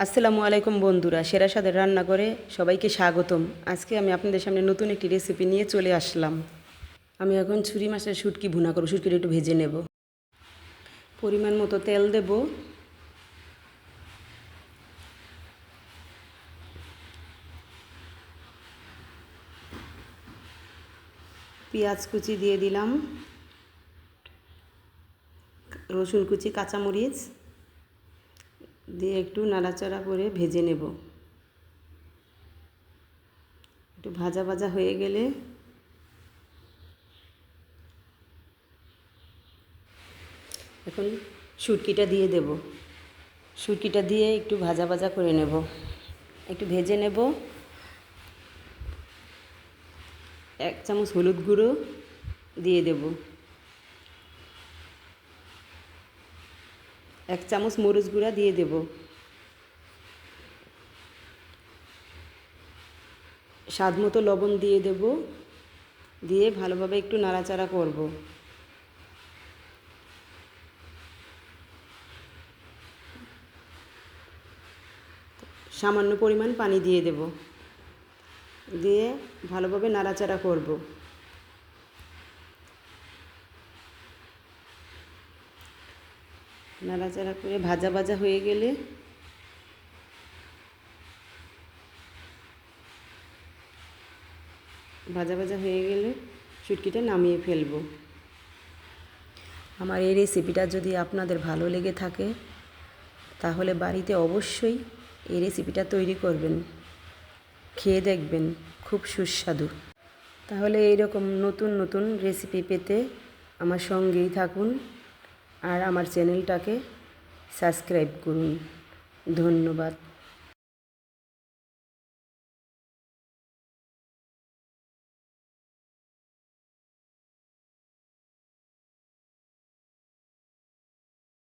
আসসালামু আলাইকুম বন্ধুরা, সেরা স্বাদের রান্না করে সবাইকে স্বাগতম। আজকে আমি আপনাদের সামনে নতুন একটি রেসিপি নিয়ে চলে আসলাম। আমি এখন ছুরি মাছের শুটকি ভুনা করব। শুটকিটা একটু ভেজে নেব। পরিমাণ মতো তেল দেব। পেঁয়াজ কুচি দিয়ে দিলাম, রসুন কুচি, কাঁচামরিচ দিয়ে একটু নাড়াচাড়া করে ভেজে নেব। একটু ভাজা ভাজা হয়ে গেলে এখন শুটকিটা দিয়ে দেব। শুটকিটা দিয়ে একটু ভাজা ভাজা করে নেব, একটু ভেজে নেব। 1 চামচ হলুদ গুঁড়ো দিয়ে দেব, 1 চামচ মরিচ গুঁড়া দিয়ে দেব, স্বাদ মতো লবণ দিয়ে দেব। দিয়ে ভালোভাবে একটু নাড়াচাড়া করব। সামান্য পরিমাণ পানি দিয়ে দেব, দিয়ে ভালোভাবে নাড়াচাড়া করব। নাড়াচাড়া করে ভাজা ভাজা হয়ে গেলে শুটকিটা নামিয়ে ফেলব। আমার এই রেসিপিটা যদি আপনাদের ভালো লেগে থাকে তাহলে বাড়িতে অবশ্যই এই রেসিপিটা তৈরি করবেন, খেয়ে দেখবেন, খুব সুস্বাদু। তাহলে এইরকম নতুন নতুন রেসিপি পেতে আমার সঙ্গেই থাকুন আর আমার চ্যানেলটাকে সাবস্ক্রাইব করুন। ধন্যবাদ।